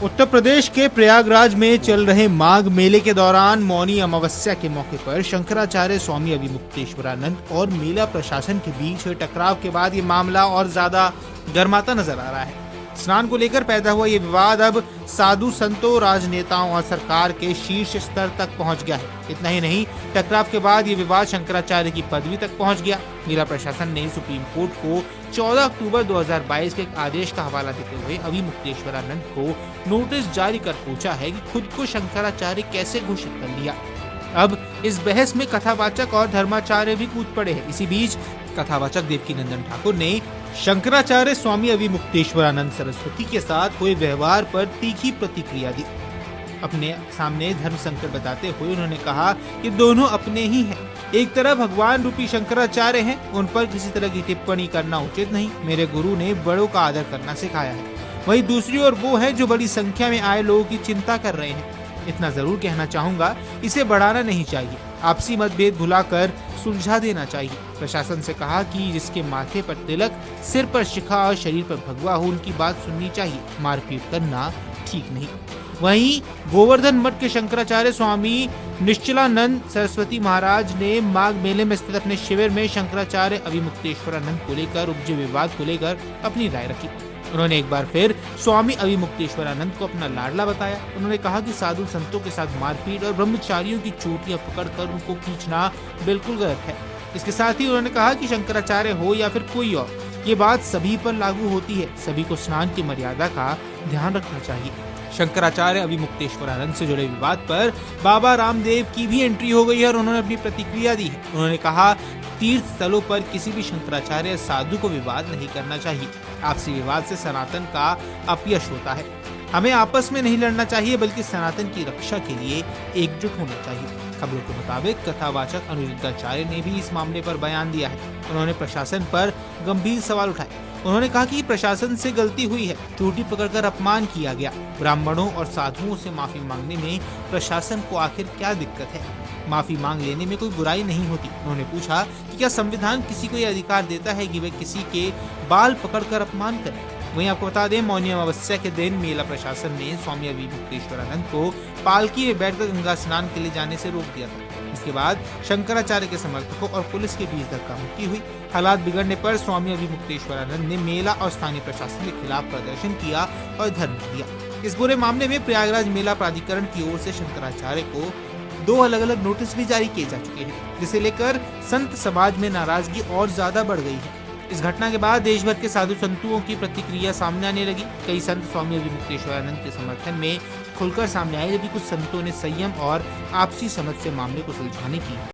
उत्तर प्रदेश के प्रयागराज में चल रहे माघ मेले के दौरान मौनी अमावस्या के मौके पर शंकराचार्य स्वामी अभिमुक्तेश्वरानंद और मेला प्रशासन के बीच हुए टकराव के बाद ये मामला और ज्यादा गर्माता नजर आ रहा है। स्नान को लेकर पैदा हुआ ये विवाद अब साधु संतों, राजनेताओं और सरकार के शीर्ष स्तर तक पहुंच गया है। इतना ही नहीं, टकराव के बाद ये विवाद शंकराचार्य की पदवी तक पहुंच गया। मेला प्रशासन ने सुप्रीम कोर्ट को 14 अक्टूबर 2022 के एक आदेश का हवाला देते हुए अभिमुक्तेश्वरानंद को नोटिस जारी कर पूछा है कि खुद को शंकराचार्य कैसे घोषित कर लिया। अब इस बहस में कथावाचक और धर्माचार्य भी कूद पड़े हैं। इसी बीच कथावाचक देवकीनंदन ठाकुर ने शंकराचार्य स्वामी अभिमुक्तेश्वरानंद सरस्वती के साथ हुए व्यवहार पर तीखी प्रतिक्रिया दी। अपने सामने धर्म संकट बताते हुए उन्होंने कहा कि दोनों अपने ही हैं। एक तरफ भगवान रूपी शंकराचार्य हैं, उन पर किसी तरह की टिप्पणी करना उचित नहीं। मेरे गुरु ने बड़ों का आदर करना सिखाया है। वहीं दूसरी ओर वो है जो बड़ी संख्या में आए लोगों की चिंता कर रहे हैं। इतना जरूर कहना चाहूंगा, इसे बढ़ाना नहीं चाहिए। आपसी मतभेद भुलाकर सुलझा देना चाहिए। प्रशासन से कहा कि जिसके माथे पर तिलक, सिर पर शिखा और शरीर पर भगवा हो, उनकी बात सुननी चाहिए। मारपीट करना ठीक नहीं। वहीं गोवर्धन मठ के शंकराचार्य स्वामी निश्चलानंद सरस्वती महाराज ने माघ मेले में स्थित अपने शिविर में शंकराचार्य अभिमुक्तेश्वरानंद को लेकर उपजे विवाद को लेकर अपनी राय रखी। उन्होंने एक बार फिर स्वामी अभिमुक्तेश्वरानंद को अपना लाडला बताया। उन्होंने कहा कि साधु संतों के साथ मारपीट और ब्रह्मचारियों की चोटियां पकड़कर उनको खींचना बिल्कुल गलत है। इसके साथ ही उन्होंने कहा कि शंकराचार्य हो या फिर कोई और, ये बात सभी पर लागू होती है। सभी को स्नान की मर्यादा का ध्यान रखना चाहिए। शंकराचार्य अभिमुक्तेश्वरानंद से जुड़े विवाद पर बाबा रामदेव की भी एंट्री हो गई है और उन्होंने अपनी प्रतिक्रिया दी है। उन्होंने कहा, तीर्थ स्थलों पर किसी भी शंकराचार्य साधु को विवाद नहीं करना चाहिए। आपसी विवाद से सनातन का अपयश होता है। हमें आपस में नहीं लड़ना चाहिए, बल्कि सनातन की रक्षा के लिए एकजुट होना चाहिए। खबरों के मुताबिक कथावाचक अनिरुद्धाचार्य ने भी इस मामले पर बयान दिया है। उन्होंने प्रशासन पर गंभीर सवाल उठाए। उन्होंने कहा कि प्रशासन से गलती हुई है, चोटी पकड़कर अपमान किया गया। ब्राह्मणों और साधुओं से माफी मांगने में प्रशासन को आखिर क्या दिक्कत है? माफी मांग लेने में कोई बुराई नहीं होती। उन्होंने पूछा कि क्या संविधान किसी को यह अधिकार देता है कि वह किसी के बाल पकड़कर अपमान करे? वहीं आपको बता दें, मौनी अमावस्या के दिन मेला प्रशासन ने स्वामी अभिमुक्तेश्वरानंद को पालकी में बैठकर गंगा स्नान के लिए जाने से रोक दिया था। इसके बाद शंकराचार्य के समर्थकों और पुलिस के बीच धक्का मुक्की हुई। हालात बिगड़ने पर स्वामी अभिमुक्तेश्वरानंद ने मेला और स्थानीय प्रशासन के खिलाफ प्रदर्शन किया और धरना दिया। इस पूरे मामले में प्रयागराज मेला प्राधिकरण की ओर से शंकराचार्य को 2 अलग-अलग नोटिस भी जारी किए जा चुके हैं, जिसे लेकर संत समाज में नाराजगी और ज्यादा बढ़ गई है। इस घटना के बाद देश भर के साधु संतों की प्रतिक्रिया सामने आने लगी। कई संत स्वामी अभिमुक्तेश्वरानंद के समर्थन में खुलकर सामने आए, जबकि कुछ संतों ने संयम और आपसी समझ से मामले को सुलझाने की